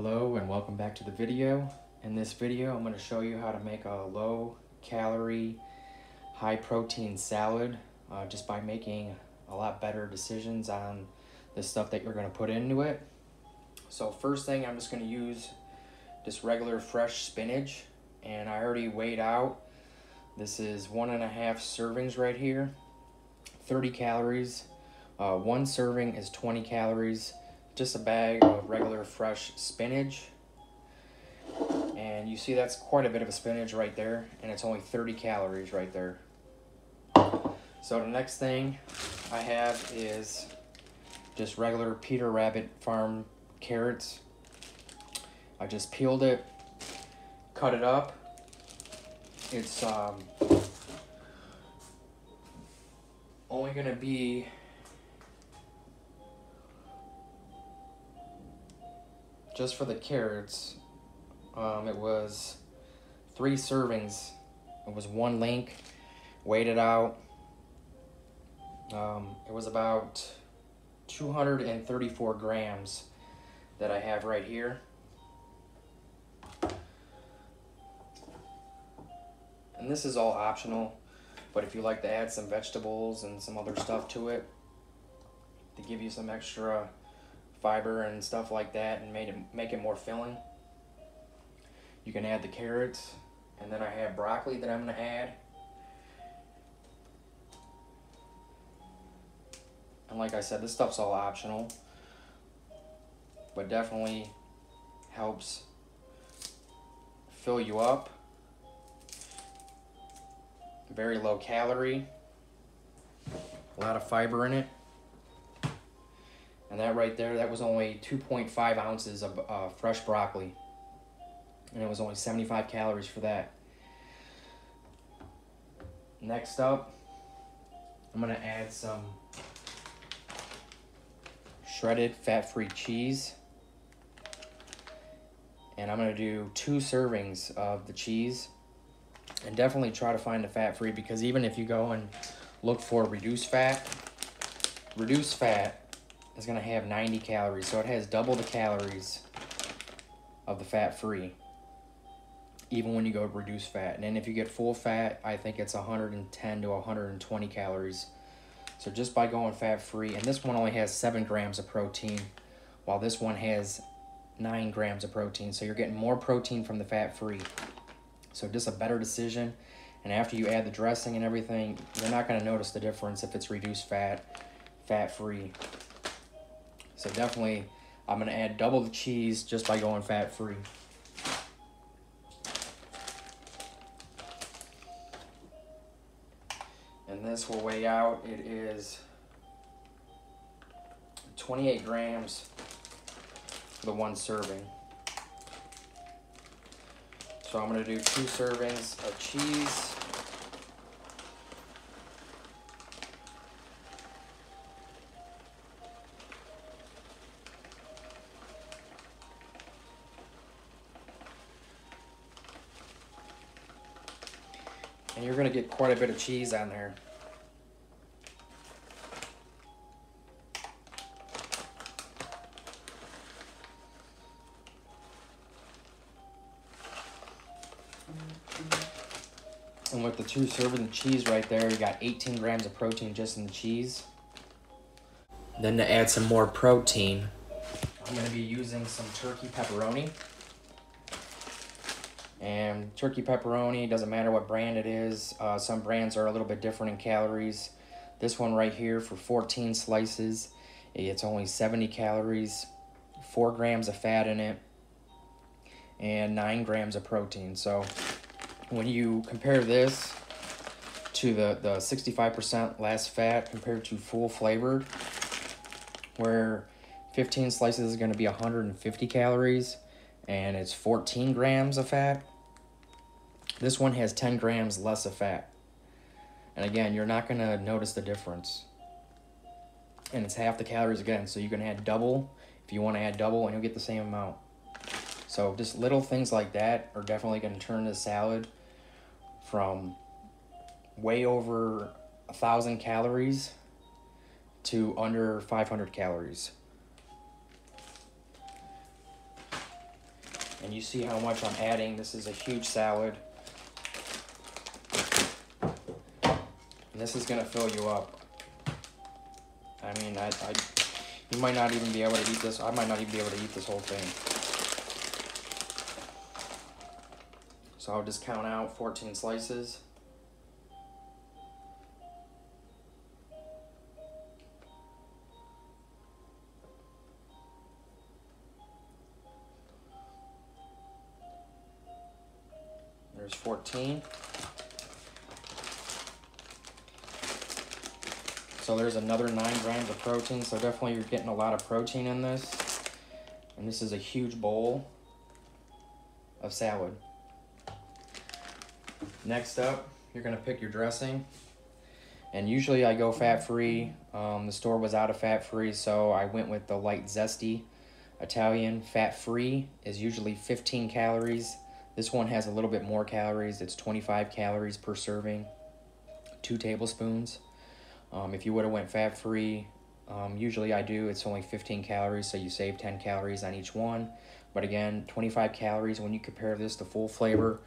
Hello and welcome back to the video. In this video I'm going to show you how to make a low calorie, high protein salad just by making a lot better decisions on the stuff that you're going to put into it. So first thing, I'm just going to use just regular fresh spinach, and I already weighed out. This is 1.5 servings right here, 30 calories. One serving is 20 calories. Just a bag of regular fresh spinach, and you see that's quite a bit of spinach right there, and it's only 30 calories right there. So the next thing I have is just regular Peter Rabbit farm carrots. I just peeled it, cut it up. It's only gonna be just for the carrots. It was 3 servings. It was 1 link. Weighed it out. It was about 234 grams that I have right here. And this is all optional, but if you like to add some vegetables and some other stuff to it to give you some extra fiber and stuff like that and make it more filling, you can add the carrots. And then I have broccoli that I'm going to add. And like I said, this stuff's all optional, but definitely helps fill you up. Very low calorie, a lot of fiber in it. And that right there, that was only 2.5 ounces of fresh broccoli. And it was only 75 calories for that. Next up, I'm gonna add some shredded fat-free cheese. And I'm gonna do 2 servings of the cheese. And definitely try to find the fat-free, because even if you go and look for reduced fat is going to have 90 calories, so it has double the calories of the fat-free, even when you go reduced fat. And then if you get full fat, I think it's 110 to 120 calories. So just by going fat-free, and this one only has 7 grams of protein, while this one has 9 grams of protein, so you're getting more protein from the fat-free. So just a better decision. And after you add the dressing and everything, you're not going to notice the difference if it's reduced fat, fat-free. So definitely, I'm going to add double the cheese just by going fat-free. And this will weigh out, it is 28 grams for the 1 serving. So I'm going to do 2 servings of cheese. And you're going to get quite a bit of cheese on there. And with the 2 servings of cheese right there, you got 18 grams of protein just in the cheese. Then to add some more protein, I'm going to be using some turkey pepperoni. And turkey pepperoni, doesn't matter what brand it is. Some brands are a little bit different in calories. This one right here, for 14 slices, it's only 70 calories, 4 grams of fat in it, and 9 grams of protein. So when you compare this to the 65% less fat compared to full flavored, where 15 slices is going to be 150 calories and it's 14 grams of fat, this one has 10 grams less of fat. And again, you're not going to notice the difference. And it's half the calories again, so you can add double if you want to add double, and you'll get the same amount. So just little things like that are definitely going to turn this salad from way over 1,000 calories to under 500 calories. And you see how much I'm adding. This is a huge salad. And this is gonna fill you up. I mean, you might not even be able to eat this. I might not even be able to eat this whole thing. So I'll just count out 14 slices. There's 14. So there's another 9 grams of protein. So definitely you're getting a lot of protein in this. And this is a huge bowl of salad. Next up, you're gonna pick your dressing. And usually I go fat-free. The store was out of fat-free, so I went with the light zesty Italian. Fat-free is usually 15 calories. This one has a little bit more calories. It's 25 calories per serving, 2 tablespoons. If you would have went fat-free, usually I do, it's only 15 calories, so you save 10 calories on each one. But again, 25 calories when you compare this to full flavor.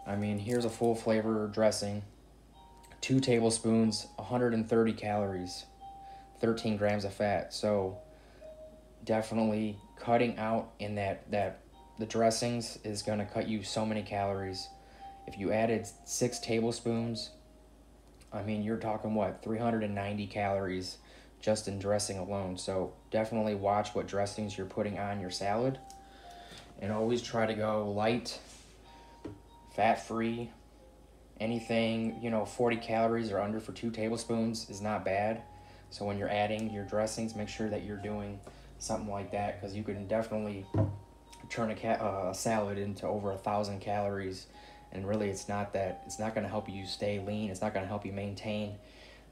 I mean, here's a full flavor dressing. 2 tablespoons, 130 calories, 13 grams of fat. So definitely cutting out in the dressings is going to cut you so many calories. If you added 6 tablespoons, I mean, you're talking what, 390 calories just in dressing alone. So definitely watch what dressings you're putting on your salad, and always try to go light, fat-free. Anything, 40 calories or under for 2 tablespoons is not bad. So when you're adding your dressings, make sure that you're doing something like that, because you can definitely turn a salad into over 1,000 calories, and really it's not going to help you stay lean. It's not going to help you maintain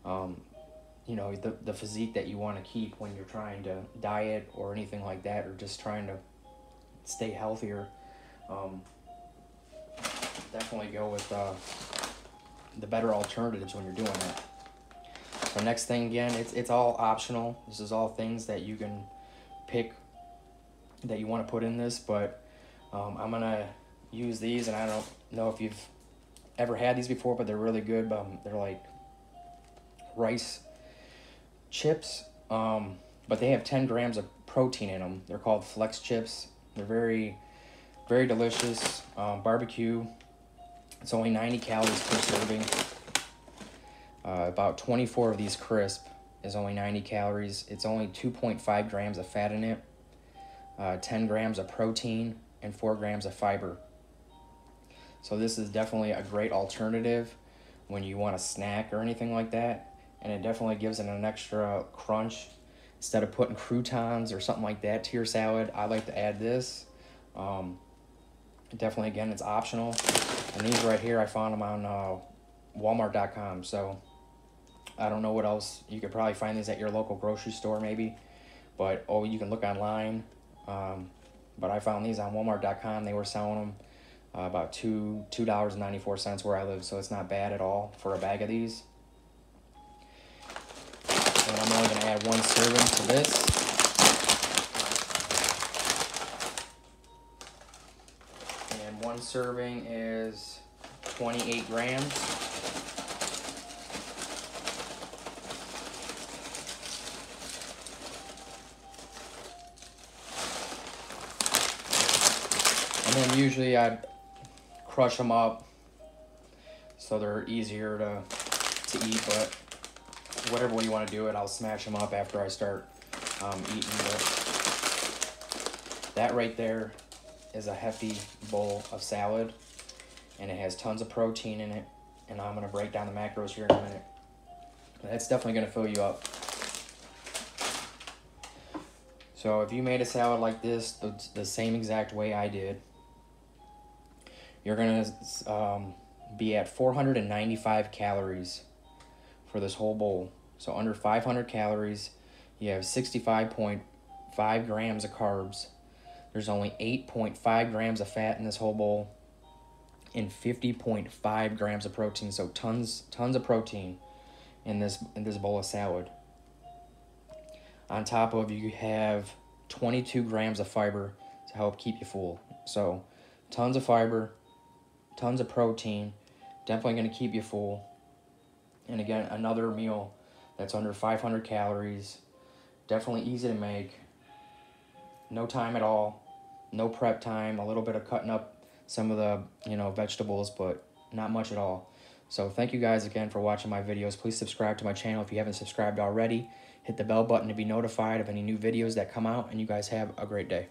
the physique that you want to keep when you're trying to diet or anything like that, or just trying to stay healthier. Definitely go with the better alternatives when you're doing that. So next thing, again, it's all optional. This is all things that you can pick that you want to put in this, but I'm gonna use these, and I don't know if you've ever had these before, but they're really good. They're like rice chips, but they have 10 grams of protein in them. They're called Flex chips. They're very, very delicious. Barbecue. It's only 90 calories per serving. About 24 of these crisp is only 90 calories. It's only 2.5 grams of fat in it, 10 grams of protein, and 4 grams of fiber. So this is definitely a great alternative when you want a snack or anything like that. And it definitely gives it an extra crunch. Instead of putting croutons or something like that to your salad, I like to add this. Definitely, again, it's optional. And these right here, I found them on Walmart.com. So I don't know what else. You could probably find these at your local grocery store maybe. But, you can look online. But I found these on Walmart.com. They were selling them about $2.94 where I live. So it's not bad at all for a bag of these. And I'm only going to add 1 serving to this. And 1 serving is 28 grams. And then usually I crush them up so they're easier to eat, but whatever way you want to do it, I'll smash them up after I start eating. But that right there is a hefty bowl of salad, and it has tons of protein in it, and I'm going to break down the macros here in a minute. That's definitely going to fill you up. So if you made a salad like this the same exact way I did, you're going to be at 495 calories for this whole bowl. So under 500 calories, you have 65.5 grams of carbs. There's only 8.5 grams of fat in this whole bowl, and 50.5 grams of protein. So tons of protein in this bowl of salad. On top of, you have 22 grams of fiber. to help keep you full. So tons of fiber, tons of protein, definitely going to keep you full. And again, another meal that's under 500 calories, definitely easy to make, no time at all, no prep time, a little bit of cutting up some of the, vegetables, but not much at all. So thank you guys again for watching my videos. Please subscribe to my channel if you haven't subscribed already. Hit the bell button to be notified of any new videos that come out, and you guys have a great day.